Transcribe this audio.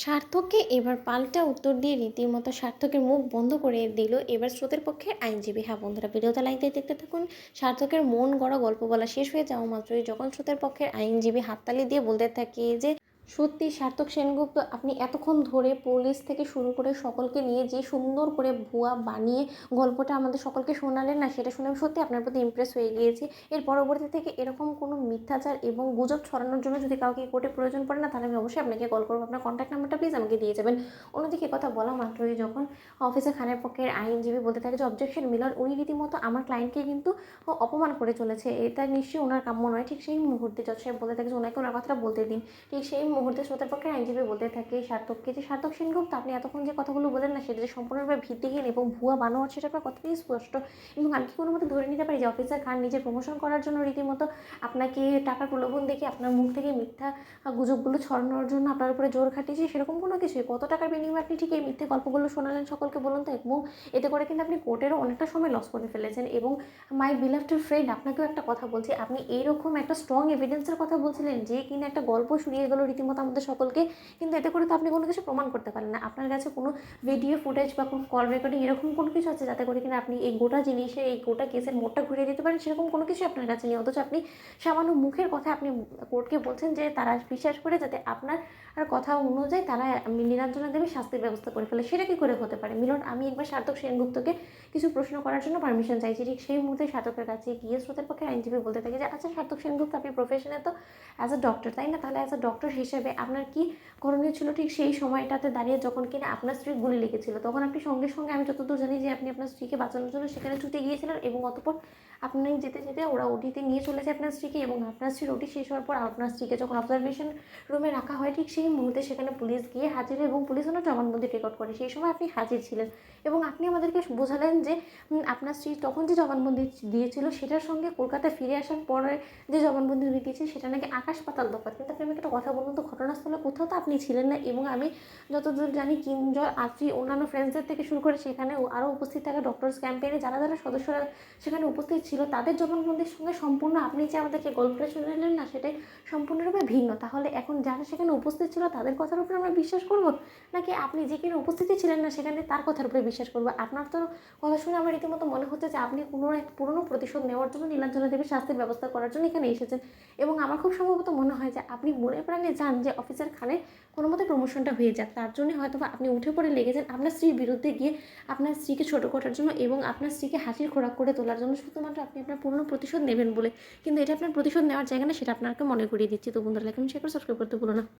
সার্থককে এবার পাল্টা উত্তর দিয়ে রীতিমতো সার্থকের মুখ বন্ধ করে দিল এবার স্রোতের পক্ষের আইনজীবী। হ্যাঁ বন্ধুরা, ভিডিওতে লাইক দিয়ে দেখতে থাকুন। সার্থকের মন গড়া গল্প বলা শেষ হয়ে যাওয়া মাত্রই যখন স্রোতের পক্ষের আইনজীবী হাততালি দিয়ে বলতে থাকে যে সত্যি সার্থক সেনগুপ্ত, আপনি এতক্ষণ ধরে পুলিশ থেকে শুরু করে সকলকে নিয়ে যে সুন্দর করে ভুয়া বানিয়ে গল্পটা আমাদের সকলকে শোনালেন না, সেটা শুনে আমি সত্যি আপনার প্রতি ইমপ্রেস হয়ে গিয়েছি। এর পরবর্তী থেকে এরকম কোনো মিথ্যাচার এবং গুজব ছড়ানোর জন্য যদি কাউকে কোর্টে প্রয়োজন পড়ে না, তাহলে আমি অবশ্যই আপনাকে কল করবো। আপনার কন্ট্যাক্ট নাম্বারটা প্লিজ আমাকে দিয়ে যাবেন। অন্যদিকে কথা বলা মাত্রই যখন অফিসে খানের পক্ষের আইনজীবী বলতে থাকে যে অবজেকশন মিলন, উনি রীতিমতো আমার ক্লায়েন্টকে কিন্তু অপমান করে চলেছে, এটা নিশ্চয়ই ওনার কাম্য নয়। ঠিক সেই মুহূর্তে জজ সাহেব বলতে থাকে যে ওনাকে ওনার কথাটা বলতে দিন। ঠিক সেই মুহূর্তে স্রোতের পক্ষে আইনজীবী বলতে থাকে সার্থককে যে সার্থক সেনগুপ্ত, আপনি এতক্ষণ যে কথাগুলো বলেন না, সেটা যে সম্পূর্ণরূপে ভিত্তিহীন এবং ভুয়া বানোয়াট, সেটা আপনার কথাতেই স্পষ্ট। এবং আমি কি কোনো মতো ধরে নিতে পারি যে অফিসার খান নিজের প্রমোশন করার জন্য রীতিমতো আপনাকে টাকার প্রলোভন দেখে আপনার মুখ থেকে মিথ্যা গুজবগুলো ছড়ানোর জন্য আপনার উপরে জোর খাটিয়েছে, সেরকম কোনো কিছুই? কত টাকার বিনিময়ে আপনি ঠিক এই মিথ্যে গল্পগুলো শোনালেন সকলকে বলুন তো? এবং এতে করে কিন্তু আপনি কোর্টেরও অনেকটা সময় লস করে ফেলেছেন। এবং মাই বিলাভড ফ্রেন্ড, আপনাকেও একটা কথা বলছি, আপনি এইরকম একটা স্ট্রং এভিডেন্সের কথা বলছিলেন যে কিনা একটা গল্প শুনিয়ে গেলো রীতিমতো আমাদের সকলকে, কিন্তু এতে করে তো আপনি কোনো কিছু প্রমাণ করতে পারেন না। আপনার কাছে কোনো ভিডিও ফুটেজ বা কোনো কল রেকর্ডিং এরকম কোনো কিছু আছে যাতে করে কিনা আপনি এই গোটা জিনিসে, এই গোটা কেসের মোড়টা ঘুরিয়ে দিতে পারেন? সেরকম কোনো কিছু আপনার কাছে নেই। অথচ আপনি সামান্য মুখের কথা আপনি কোর্টকে বলছেন যে তারা বিশ্বাস করে যাতে আপনার আর কথা অনুযায়ী তারা নীলাঞ্জনা দেবী শাস্তির ব্যবস্থা করে ফেলে। সেটা কি করে হতে পারে? মিলন, আমি একবার সার্থক সেনগুপ্তকে কিছু প্রশ্ন করার জন্য পারমিশন চাইছি। ঠিক সেই মুহূর্তে সার্থকের কাছে গিয়ে স্রোতের পক্ষে আইনজীবী বলতে থাকে যে আচ্ছা সার্থক সেনগুপ্ত, আপনি প্রফেশনে তো অ্যাজ আ ডক্টর, তাই না? তাহলে অ্যাজ আ ডক্টর হিসেবে আপনার কি করণীয় ছিল ঠিক সেই সময়টাতে দাঁড়িয়ে যখন কিনা আপনার স্ত্রী গুলি লেগেছিল? তখন আপনি সঙ্গে সঙ্গে, আমি যতদূর জানি, যে আপনি আপনার স্ত্রীকে বাঁচানোর জন্য সেখানে ছুটে গিয়েছিলেন এবং অতঃপর আপনি যেতে যেতে ওরা ওটিতে নিয়ে চলে যায় আপনার স্ত্রীকে, এবং আপনার স্ত্রীর ওটি শেষ হওয়ার পর আপনার স্ত্রীকে যখন অবজারভেশন রুমে রাখা হয়, ঠিক সেই মুহূর্তে সেখানে পুলিশ গিয়ে হাজির হয় এবং পুলিশ ওনার জবানবন্দি রেকর্ড করে। সেই সময় আপনি হাজির ছিলেন এবং আপনি আমাদেরকে বোঝালেন যে আপনার স্ত্রী তখন যে জবানবন্দি দিয়েছিল সেটার সঙ্গে কলকাতায় ফিরে আসার পরে যে জবানবন্দি উনি দিয়েছেন সেটা নাকি আকাশ পাতাল তফাৎ। কিন্তু আপনি আমাকে একটা কথা বলুন তো, ঘটনাস্থলে কোথাও তো আপনি ছিলেন না। এবং আমি যতদূর জানি কিঞ্জল, আত্রি, অন্যান্য ফ্রেন্ডসদের থেকে শুরু করে সেখানে আরও উপস্থিত থাকা ডক্টরস ক্যাম্পেইনে যারা যারা সদস্যরা সেখানে উপস্থিত ছিল, তাদের জবানবন্দির সঙ্গে সম্পূর্ণ আপনি যে আমাদেরকে গল্পটা শুনালেন না, সেটাই সম্পূর্ণরূপে ভিন্ন। তাহলে এখন যারা সেখানে উপস্থিত ছিল তাদের কথার উপরে আমরা বিশ্বাস করব, নাকি আপনি যে কিনা উপস্থিতি ছিলেন না সেখানে তার কথার উপরে বিশ্বাস করবো? আপনার তো কথা শুনে আমার রীতিমতো মনে হচ্ছে যে আপনি কোনো এক পুরনো প্রতিশোধ নেওয়ার জন্য নীলাঞ্জনা দেবীর শাস্তির ব্যবস্থা করার জন্য এখানে এসেছেন। এবং আমার খুব সম্ভবত মনে হয় যে আপনি মনে প্রাণে চান যে অফিসার খানের কোনো মতে প্রমোশনটা হয়ে যাক। তার জন্যই হয়তো বা আপনি উঠে পড়ে লেগেছেন আপনার স্ত্রীর বিরুদ্ধে গিয়ে আপনার স্ত্রীকে ছোটো করার জন্য এবং আপনার স্ত্রীকে হাসির খোরাক করে তোলার জন্য, শুধুমাত্র আপনি আপনার পুরনো প্রতিশোধ নেবেন বলে। কিন্তু এটা আপনার প্রতিশোধ নেওয়ার জায়গা না, সেটা আপনাকে মনে করিয়ে দিচ্ছি। তো বন্ধুরা, লাইক এবং শেয়ার করে সাবস্ক্রাইব করতে ভুলো না।